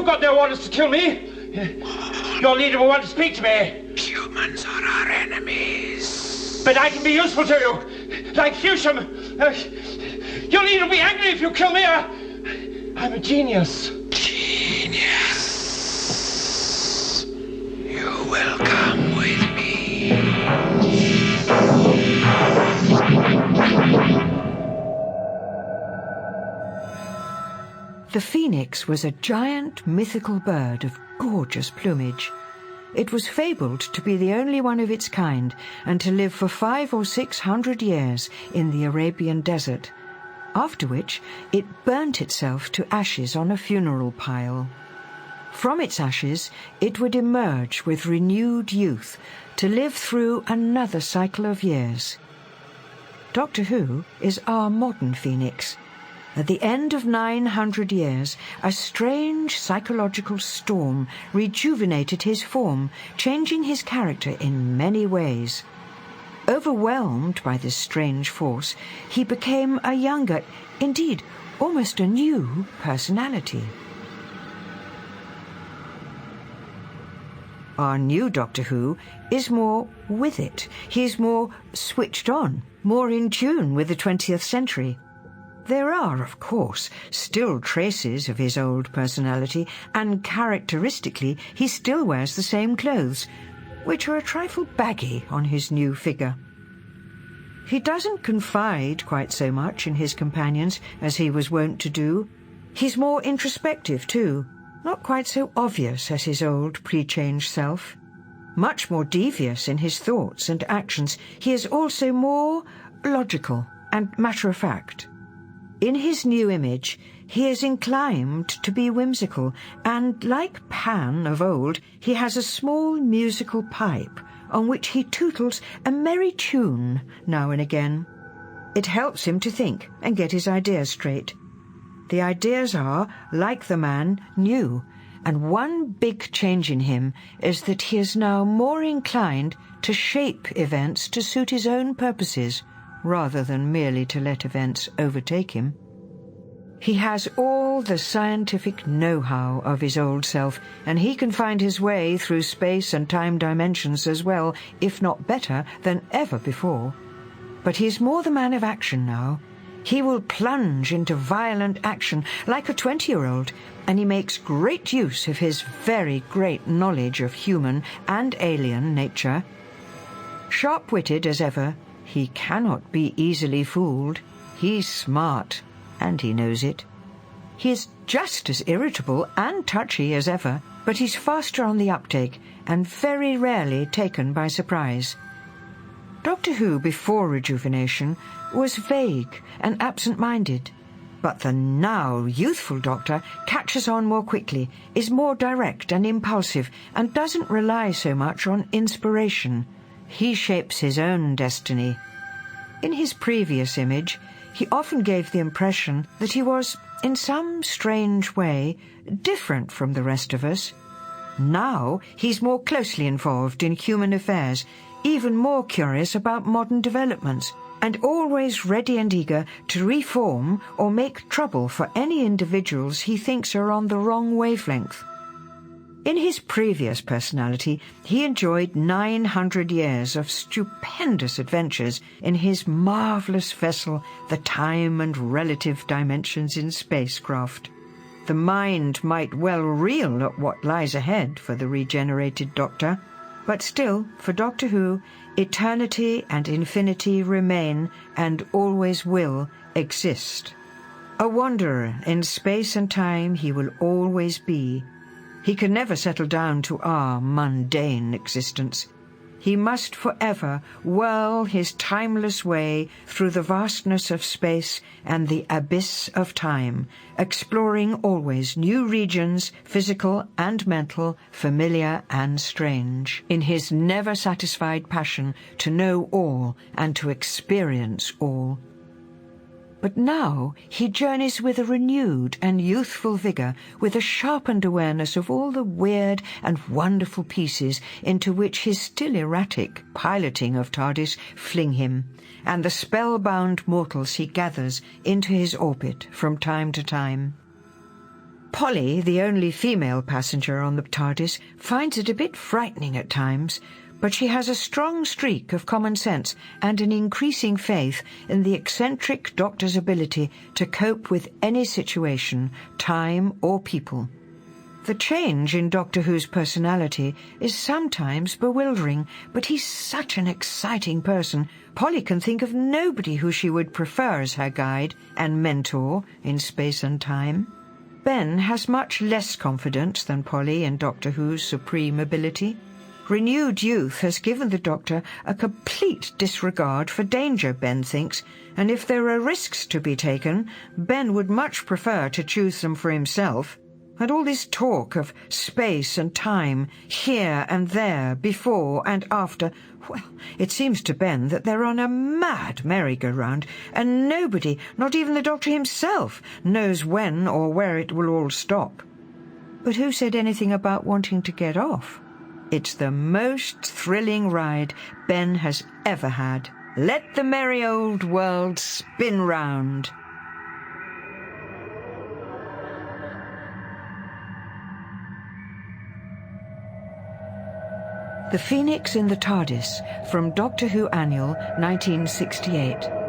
You've got no orders to kill me. Your leader will want to speak to me. Humans are our enemies. But I can be useful to you. Like Fusham. Your leader will be angry if you kill me. I'm a genius. Genius. You will come with me. The phoenix was a giant mythical bird of gorgeous plumage. It was fabled to be the only one of its kind and to live for 500 or 600 years in the Arabian desert, after which it burnt itself to ashes on a funeral pile. From its ashes it would emerge with renewed youth to live through another cycle of years. Doctor Who is our modern phoenix. At the end of 900 years, a strange psychological storm rejuvenated his form, changing his character in many ways. Overwhelmed by this strange force, he became a younger, indeed, almost a new personality. Our new Doctor Who is more with it. He's more switched on, more in tune with the 20th century. There are, of course, still traces of his old personality, and characteristically he still wears the same clothes, which are a trifle baggy on his new figure. He doesn't confide quite so much in his companions as he was wont to do. He's more introspective too, not quite so obvious as his old pre-change self. Much more devious in his thoughts and actions, he is also more logical and matter-of-fact. In his new image, he is inclined to be whimsical, and like Pan of old, he has a small musical pipe on which he tootles a merry tune now and again. It helps him to think and get his ideas straight. The ideas are, like the man, new, and one big change in him is that he is now more inclined to shape events to suit his own purposes, rather than merely to let events overtake him. He has all the scientific know-how of his old self, and he can find his way through space and time dimensions as well, if not better, than ever before. But he's more the man of action now. He will plunge into violent action like a 20-year-old, and he makes great use of his very great knowledge of human and alien nature. Sharp-witted as ever, he cannot be easily fooled. He's smart, and he knows it. He is just as irritable and touchy as ever, but he's faster on the uptake and very rarely taken by surprise. Doctor Who before rejuvenation was vague and absent-minded, but the now youthful Doctor catches on more quickly, is more direct and impulsive, and doesn't rely so much on inspiration. He shapes his own destiny. In his previous image, he often gave the impression that he was, in some strange way, different from the rest of us. Now he's more closely involved in human affairs, even more curious about modern developments, and always ready and eager to reform or make trouble for any individuals he thinks are on the wrong wavelength. In his previous personality, he enjoyed 900 years of stupendous adventures in his marvellous vessel, the time and relative dimensions in spacecraft. The mind might well reel at what lies ahead for the regenerated Doctor, but still, for Doctor Who, eternity and infinity remain and always will exist. A wanderer in space and time he will always be. He can never settle down to our mundane existence. He must forever whirl his timeless way through the vastness of space and the abyss of time, exploring always new regions, physical and mental, familiar and strange, in his never-satisfied passion to know all and to experience all. But now he journeys with a renewed and youthful vigour, with a sharpened awareness of all the weird and wonderful pieces into which his still erratic piloting of Tardis fling him, and the spellbound mortals he gathers into his orbit from time to time. Polly, the only female passenger on the Tardis, finds it a bit frightening at times, but she has a strong streak of common sense and an increasing faith in the eccentric Doctor's ability to cope with any situation, time or people. The change in Doctor Who's personality is sometimes bewildering, but he's such an exciting person. Polly can think of nobody who she would prefer as her guide and mentor in space and time. Ben has much less confidence than Polly in Doctor Who's supreme ability. Renewed youth has given the Doctor a complete disregard for danger, Ben thinks, and if there are risks to be taken, Ben would much prefer to choose them for himself. And all this talk of space and time, here and there, before and after, well, it seems to Ben that they're on a mad merry-go-round, and nobody, not even the Doctor himself, knows when or where it will all stop. But who said anything about wanting to get off? It's the most thrilling ride Ben has ever had. Let the merry old world spin round. The Phoenix in the Tardis, from Doctor Who Annual, 1968.